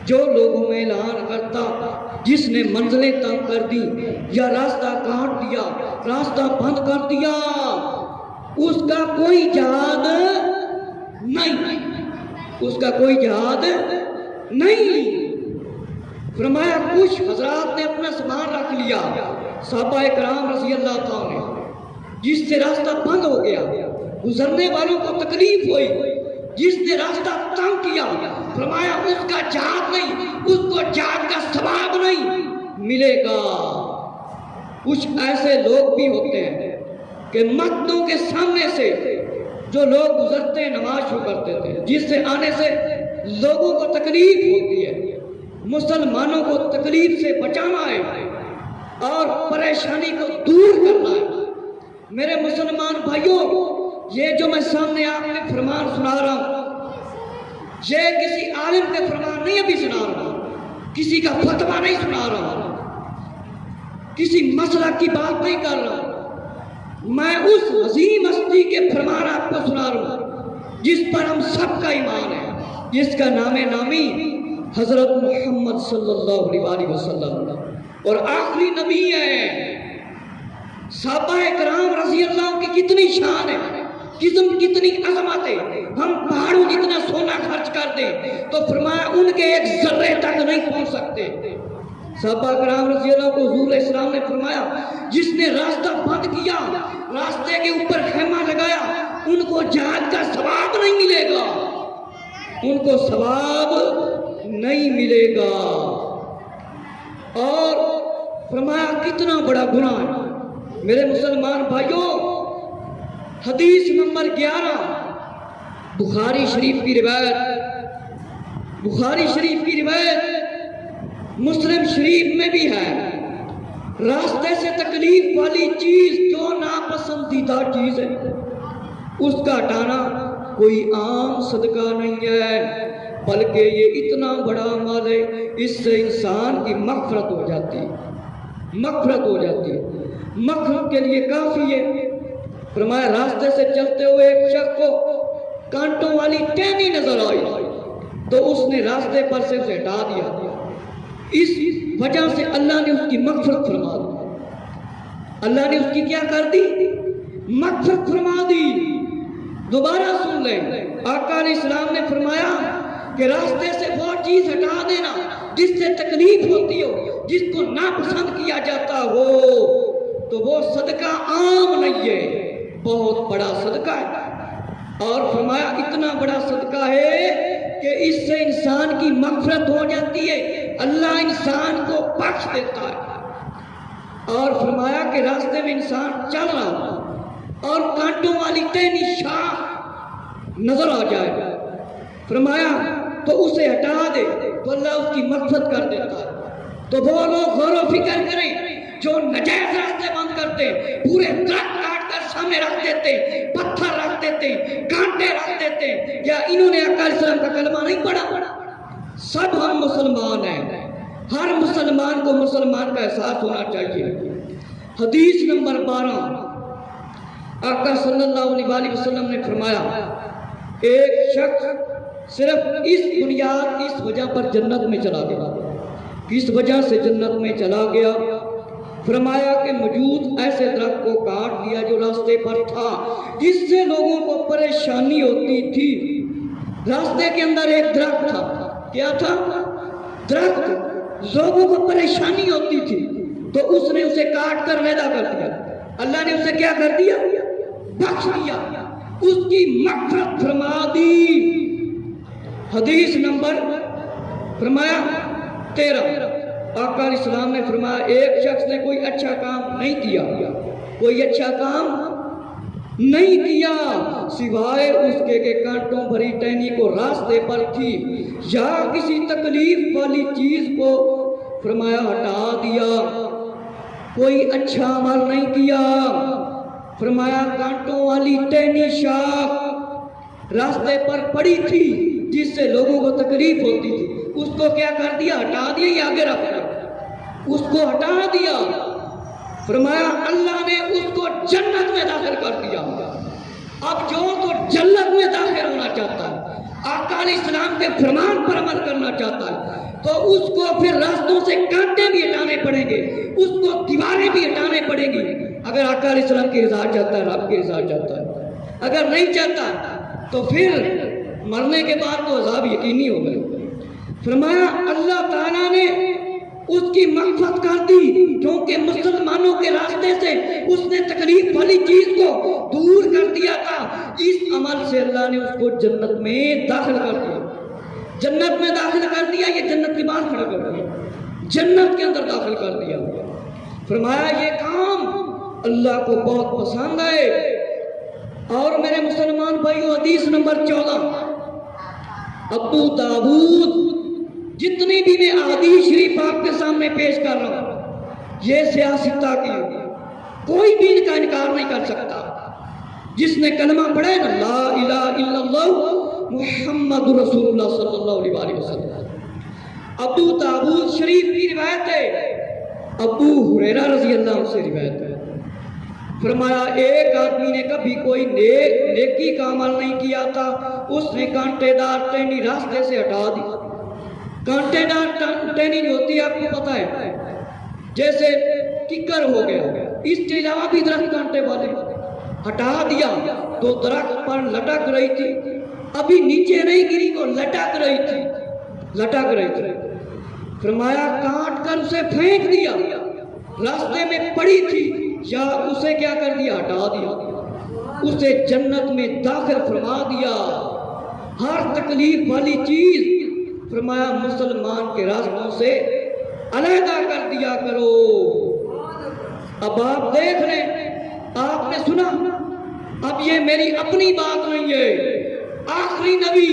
جو لوگوں میں اعلان کرتا جس نے منزلیں تنگ کر دی یا راستہ کاٹ دیا، راستہ بند کر دیا، اس کا کوئی جہاد نہیں، اس کا کوئی جہاد نہیں۔ فرمایا کچھ حضرات نے اپنا سامان رکھ لیا، صحابہ کرام رضی اللہ تعالیٰ نے، جس سے راستہ بند ہو گیا، گزرنے والوں کو تکلیف ہوئی، جس نے راستہ تنگ کیا، فرمایا اس کا جہاد نہیں، اس کو جہاد کا ثواب نہیں ملے گا۔ کچھ ایسے لوگ بھی ہوتے ہیں کہ مسجدوں کے سامنے سے جو لوگ گزرتے ہیں نماز شروع کرتے تھے، جس سے آنے سے لوگوں کو تکلیف ہوتی ہے، مسلمانوں کو تکلیف سے بچانا ہے اور پریشانی کو دور کرنا ہے۔ میرے مسلمان بھائیوں، یہ جو میں سامنے آپ کے فرمان سنا رہا ہوں، یہ کسی عالم کے فرمان نہیں ابھی سنا رہا ہوں، کسی کا فتویٰ نہیں سنا رہا ہوں، کسی مسلک کی بات نہیں کر رہا ہوں، میں اس عظیم ہستی کے فرمان آپ کو سنا رہا ہوں جس پر ہم سب کا ایمان ہے، جس کا نام نامی حضرت محمد صلی اللہ علیہ وسلم اور آخری نبی ہے۔ صحابہ کرام رضی اللہ کی کتنی شان ہے، کتنی عظمت ہے، ہم پہاڑوں جتنا سونا خرچ کر دیں تو فرمایا ان کے ایک ذرے تک نہیں پہنچ سکتے۔ صحابہ کرام رضی اللہ کو حضور علیہ السلام نے فرمایا جس نے راستہ بند کیا، راستے کے اوپر خیمہ لگایا، ان کو جہاد کا ثواب نہیں ملے گا، ان کو ثواب نہیں ملے گا۔ اور فرمایا کتنا بڑا گناہ ہے میرے مسلمان بھائیوں۔ حدیث نمبر 11 بخاری شریف کی روایت، بخاری شریف کی روایت مسلم شریف میں بھی ہے، راستے سے تکلیف والی چیز جو ناپسندیدہ چیز ہے اس کا ہٹانا کوئی عام صدقہ نہیں ہے، بلکہ یہ اتنا بڑا عمل ہے، اس سے انسان کی مغفرت ہو جاتی ہے، مغفرت ہو جاتی ہے۔ مغفرت کے لیے کافی ہے، فرمایا راستے سے چلتے ہوئے ایک شخص کو کانٹوں والی ٹہنی نظر آئی تو اس نے راستے پر سے اسے ہٹا دیا، اس وجہ سے اللہ نے اس کی مغفرت فرما دی، اللہ نے اس کی کیا کر دی؟ مغفرت فرما دی۔ دوبارہ سن لیں، آقا علیہ السلام نے فرمایا کہ راستے سے وہ چیز ہٹا دینا جس سے تکلیف ہوتی ہو، جس کو ناپسند کیا جاتا ہو، تو وہ صدقہ عام نہیں ہے، بہت بڑا صدقہ ہے۔ اور فرمایا اتنا بڑا صدقہ ہے کہ اس سے انسان کی مغفرت ہو جاتی ہے، اللہ انسان کو بخش دیتا ہے۔ اور فرمایا کہ راستے میں انسان چل رہا ہو اور کانٹوں والی ٹہنی شاخ نظر آ جائے، فرمایا تو اسے ہٹا دے تو اللہ اس کی مغفرت کر دیتا ہے۔ تو وہ لوگ غور و فکر کریں جو نجائز راستے بند کرتے، پورے درخت کاٹ کر سامنے رکھ دیتے، پتھر رکھ دیتے، کانٹے رکھ دیتے، یا انہوں نے آقا علیہ السلام کا کلمہ نہیں پڑھا؟ سب ہم مسلمان ہیں، ہر مسلمان کو مسلمان کا احساس ہونا چاہیے۔ حدیث نمبر 12 آقا صلی اللہ علیہ وسلم نے فرمایا ایک شخص صرف اس بنیاد اس وجہ پر جنت میں چلا گیا، کس وجہ سے جنت میں چلا گیا؟ فرمایا کہ موجود ایسے درخت کو کاٹ دیا جو راستے پر تھا، جس سے لوگوں کو پریشانی ہوتی تھی۔ راستے کے اندر ایک درخت تھا، کیا تھا؟ درخت، لوگوں کو پریشانی ہوتی تھی تو اس نے اسے کاٹ کر علیحدہ کر دیا، اللہ نے اسے کیا کر دیا؟ بخش دیا، اس کی مغفرت فرما دی۔ حدیث نمبر فرمایا 13 آقا علیہ السلام نے فرمایا ایک شخص نے کوئی اچھا کام نہیں کیا، کوئی اچھا کام نہیں کیا سوائے اس کے کہ کانٹوں بھری ٹہنی کو راستے پر تھی یا کسی تکلیف والی چیز کو فرمایا ہٹا دیا، کوئی اچھا عمل نہیں کیا۔ فرمایا کانٹوں والی ٹہنی شاخ راستے پر پڑی تھی جس سے لوگوں کو تکلیف ہوتی تھی، اس کو کیا کر دیا؟ ہٹا دیا، یا آگے رکھ دیا، اس کو ہٹا دیا۔ فرمایا اللہ نے اس کو جنت میں داخل کر دیا۔ اب جو تو جنت میں داخل ہونا چاہتا ہے، آقا علیہ السلام کے فرمان پر عمل کرنا چاہتا ہے، تو اس کو پھر راستوں سے کانٹے بھی ہٹانے پڑیں گے، اس کو دیواریں بھی ہٹانے پڑیں گی۔ اگر آقا علیہ السلام کی رضا چاہتا ہے، رب کی رضا چاہتا ہے، اگر نہیں چاہتا تو پھر مرنے کے بعد تو عذاب یقینی ہو گئے۔ فرمایا اللہ تعالیٰ نے اس کی مغفرت کر دی، کیونکہ مسلمانوں کے راستے سے اس نے تکلیف والی چیز کو دور کر دیا تھا۔ اس عمل سے اللہ نے اس کو جنت میں داخل کر دیا، جنت میں داخل کر دیا، یہ جنت کے باہر کھڑا کر دیا، جنت کے اندر داخل کر دیا۔ فرمایا یہ کام اللہ کو بہت پسند ہے۔ اور میرے مسلمان بھائیو حدیث نمبر 14 ابو داؤد، جتنی بھی میں احادیث شریف آپ کے سامنے پیش کر رہا ہوں یہ سیاستہ کی، کوئی بھی ان کا انکار نہیں کر سکتا۔ جس نے کلمہ پڑھے نا لا الہ الا اللہ محمد رسول اللہ صلی اللہ علیہ وسلم، ابو داؤد شریف کی روایت ہے، ابو ہریرہ رضی اللہ عنہ سے روایت ہے۔ فرمایا ایک آدمی نے کبھی کوئی نیکی کا عمل نہیں کیا تھا، اس نے کانٹے دار ٹہنی راستے سے ہٹا دی۔ کانٹے دار ٹہنی جو ہوتی ہے آپ کو پتہ ہے، جیسے ککر ہو گیا، اس کے علاوہ بھی درخت کانٹے والے ہٹا دیا تو درخت پر لٹک رہی تھی، ابھی نیچے نہیں گری، وہ لٹک رہی تھی۔ فرمایا کاٹ کر اسے پھینک دیا، راستے میں پڑی تھی یا اسے کیا کر دیا؟ ہٹا دیا، اسے جنت میں داخل فرما دیا۔ ہر تکلیف والی چیز فرمایا مسلمان کے راستوں سے علیحدہ کر دیا کرو۔ اب آپ دیکھ لیں، آپ نے سنا، اب یہ میری اپنی بات نہیں ہے، آخری نبی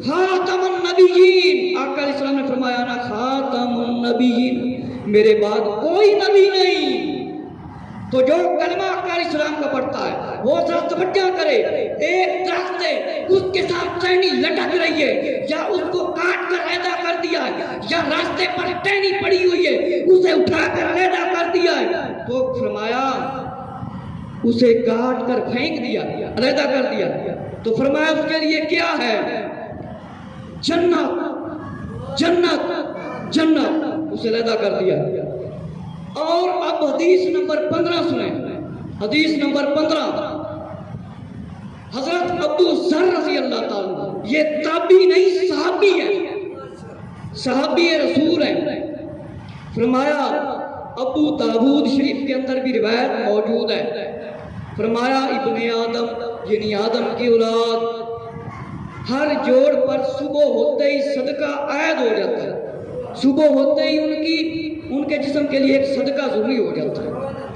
خاتم النبیین آقا علیہ السلام نے فرمایا نا خاتم النبیین، میرے بعد کوئی نبی نہیں۔ تو جو کلمہ آقا علیہ السلام کا پڑھتا ہے وہ ذرا توجہ کرے، ایک درخت ہے اس کے ساتھ ٹہنی لٹک رہی ہے، یا اس کو کاٹ کر علیحدہ کر دیا ہے، یا راستے پر ٹہنی پڑی ہوئی ہے اسے اٹھا کر علیحدہ کر دیا ہے، تو فرمایا اسے کاٹ کر پھینک دیا، علیحدہ کر دیا، تو فرمایا اس کے لیے کیا ہے؟ جنت، جنت، جنت، اسے علیحدہ کر دیا۔ اور اب حدیث نمبر 15 سنیں، حدیث نمبر 15، حضرت ابو ذر رضی اللہ تعالیٰ، یہ تابعی نہیں صحابی ہے، صحابی رسول ہیں۔ فرمایا ابو داؤد شریف کے اندر بھی روایت موجود ہے، فرمایا ابن آدم یعنی آدم کی اولاد ہر جوڑ پر صبح ہوتے ہی صدقہ عائد ہو جاتا ہے، صبح ہوتے ہی ان کے جسم کے لیے ایک صدقہ ضروری ہو جاتا ہے،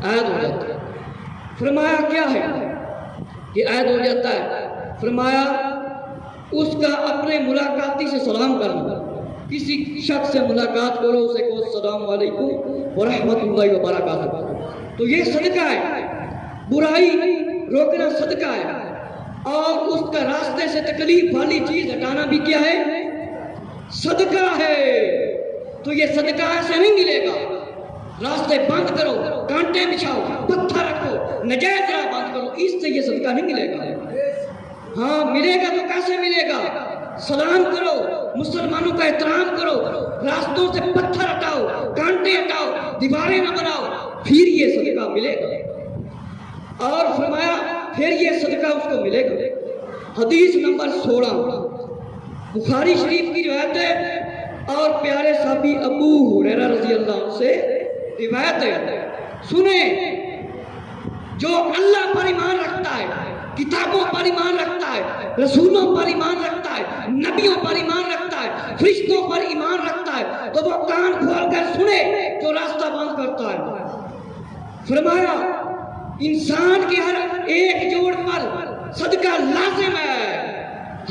عائد ہو جاتا ہے۔ فرمایا کیا ہے یہ عائد ہو جاتا ہے؟ فرمایا اس کا اپنے ملاقاتی سے سلام کرنا، کسی شخص سے ملاقات کرو اسے کہو السلام علیکم ورحمۃ اللہ وبرکاتہ، تو یہ صدقہ ہے، برائی روکنا صدقہ ہے، اور اس کا راستے سے تکلیف والی چیز ہٹانا بھی کیا ہے؟ صدقہ ہے۔ تو یہ صدقہ ایسے نہیں ملے گا، راستے بند کرو، کانٹے بچھاؤ، پتھر رکھو، نجائز راہ بند کرو، اس سے یہ صدقہ نہیں ملے گا۔ ہاں ملے گا تو کیسے ملے گا؟ سلام کرو، مسلمانوں کا احترام کرو، راستوں سے پتھر ہٹاؤ، کانٹے ہٹاؤ، دیواریں نہ بناؤ، پھر یہ صدقہ ملے گا۔ اور فرمایا پھر یہ صدقہ اس کو ملے گا۔ حدیث نمبر 16 بخاری شریف کی روایت ہے، اور پیارے صحابی ابو ہریرہ رضی اللہ عنہ سے روایت ہے، سنیں، جو اللہ پر ایمان رکھتا ہے، کتابوں پر ایمان رکھتا ہے، رسولوں پر ایمان رکھتا ہے، نبیوں پر ایمان رکھتا ہے، فرشتوں پر ایمان رکھتا ہے، تو وہ کان کھول کر سنے جو راستہ بند کرتا ہے۔ فرمایا انسان کے ہر ایک جوڑ پر صدقہ لازم ہے،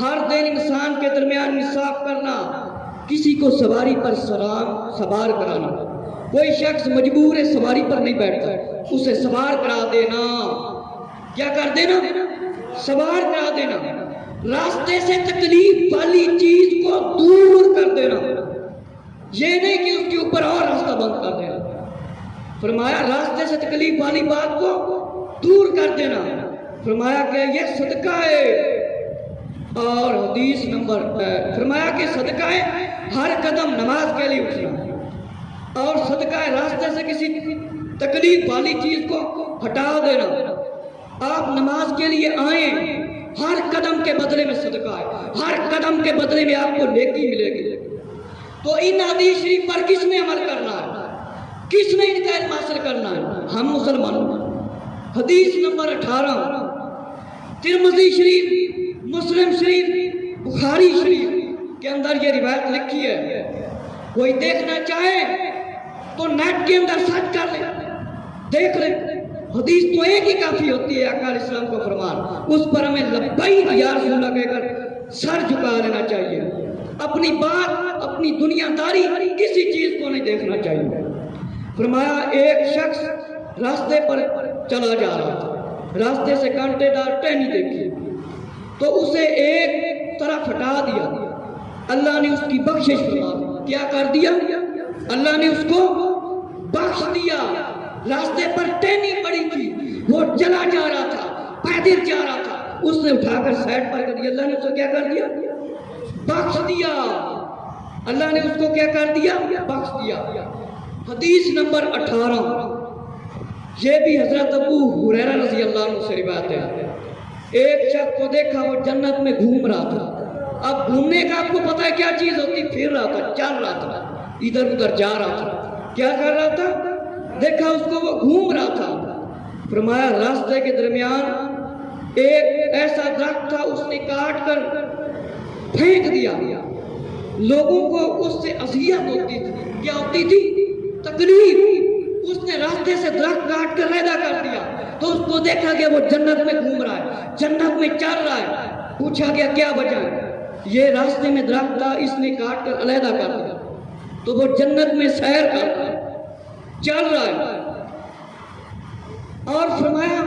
ہر دن انسان کے درمیان انصاف کرنا، کسی کو سواری پر سوار کرانا، کوئی شخص مجبور ہے سواری پر نہیں بیٹھتا، اسے سوار کرا دینا، کیا کر دینا؟ سوار کرا دینا، راستے سے تکلیف والی چیز کو دور کر دینا، یہ نہیں کہ اس کے اوپر اور راستہ بند کر دینا۔ فرمایا راستے سے تکلیف والی بات کو دور کر دینا، فرمایا کہ یہ صدقہ ہے۔ اور حدیث نمبر فرمایا کہ صدقہ ہے ہر قدم نماز کے لیے اٹھنا، اور صدقہ ہے راستے سے کسی تکلیف والی چیز کو ہٹا دینا۔ آپ نماز کے لیے آئیں، ہر قدم کے بدلے میں صدقہ ہے، ہر قدم کے بدلے میں آپ کو نیکی ملے گی۔ تو ان حدیث شریف پر کس نے عمل کرنا ہے؟ کس نے ان کا علم حاصل کرنا ہے؟ ہم مسلمانوں۔ حدیث نمبر 18 ترمذی شریف، مسلم شریف، بخاری شریف کے اندر یہ روایت لکھی ہے، کوئی دیکھنا چاہے تو نیٹ کے اندر سرچ کر لے، دیکھ لے، حدیث تو ایک ہی کافی ہوتی ہے، آقا علیہ السلام کا فرمان، اس پر ہمیں لبیک یا رسول اللہ کہہ کر سر جھکا لینا چاہیے، اپنی بات، اپنی دنیا داری کسی چیز کو نہیں دیکھنا چاہیے۔ فرمایا ایک شخص راستے پر چلا جا رہا تھا، راستے سے کانٹے دار ٹہنی دیکھی تو اسے ایک طرف ہٹا دیا، اللہ نے اس کی بخشش فرما دی۔ کیا کر دیا؟ اللہ نے اس کو بخش دیا۔ راستے پر ٹہنی پڑی تھی، وہ چلا جا رہا تھا، پیدل جا رہا تھا، اس نے اٹھا کر سائڈ پر کر دیا، اللہ نے اس کو کیا کر دیا؟ بخش دیا۔ اللہ نے اس کو کیا کر دیا؟ بخش دیا۔ حدیث نمبر 18 یہ بھی حضرت ابو ہریرہ رضی اللہ عنہ سے روایت ہے. ایک شخص کو دیکھا وہ جنت میں گھوم رہا تھا. اب گھومنے کا آپ کو پتا ہے کیا چیز ہوتی؟ پھر رہا تھا، چل رہا تھا، ادھر ادھر جا رہا تھا. کیا کر رہا تھا؟ دیکھا اس کو وہ گھوم رہا تھا. فرمایا راستے کے درمیان ایک ایسا درخت تھا، اس نے کاٹ کر پھینک دیا. لوگوں کو اس سے اذیت ہوتی تھی. کیا ہوتی تھی؟ تکلیف. اس نے راستے سے درخت کاٹ کر علیحدہ کر دیا. تو اس کو دیکھا کہ وہ جنت میں گھوم رہا ہے، جنت میں چل رہا ہے. پوچھا گیا کیا وجہ ہے؟ یہ راستے میں درخت تھا، اس نے کاٹ کر علیحدہ کر دیا. تو وہ جنت میں سیر کر رہا ہے، چل رہا ہے. اور فرمایا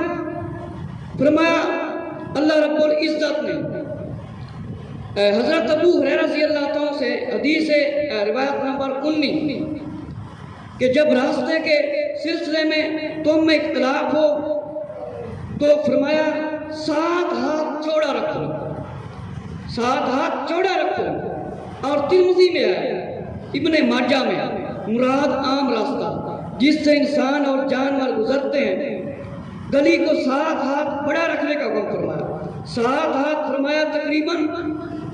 اللہ رب العزت نے حضرت ابو ہریرہ رضی اللہ عنہ سے حدیث روایت نمبر 19 کہ جب راستے کے سلسلے میں تم میں اختلاف ہو تو فرمایا 7 ہاتھ چوڑا رکھو، 7 ہاتھ چوڑا رکھو. اور ترمذی میں ہے، ابن ماجہ میں، مراد عام راستہ جس سے انسان اور جانور گزرتے ہیں. گلی کو 7 ہاتھ بڑا رکھنے کا حکم فرمایا. 7 ہاتھ فرمایا تقریباً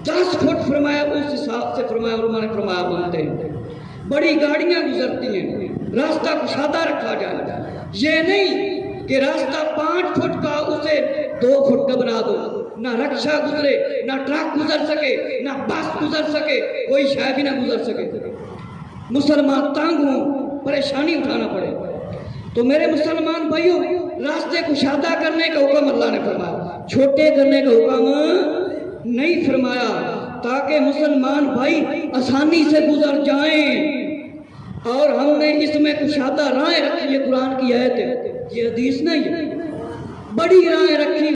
10 فٹ فرمایا. اس حساب سے فرمایا علماء نے فرمایا بنتے ہیں. بڑی گاڑیاں گزرتی ہیں، راستہ کشادہ رکھا جائے. یہ نہیں کہ راستہ 5 فٹ کا اسے 2 فٹ کا بنا دو. نہ رکشا گزرے، نہ ٹرک گزر سکے، نہ بس گزر سکے، کوئی شے بھی نہ گزر سکے. مسلمان تنگ ہوں، پریشانی اٹھانا پڑے. تو میرے مسلمان بھائیوں، راستے کشادہ کرنے کا حکم اللہ نے فرمایا، چھوٹے کرنے کا حکم نہیں فرمایا، تاکہ مسلمان بھائی آسانی سے گزر جائیں. اور ہم نے اس میں کشادہ راہیں رکھی. یہ قرآن کی آیت ہے، یہ حدیث نہیں ہے. بڑی راہیں رکھی.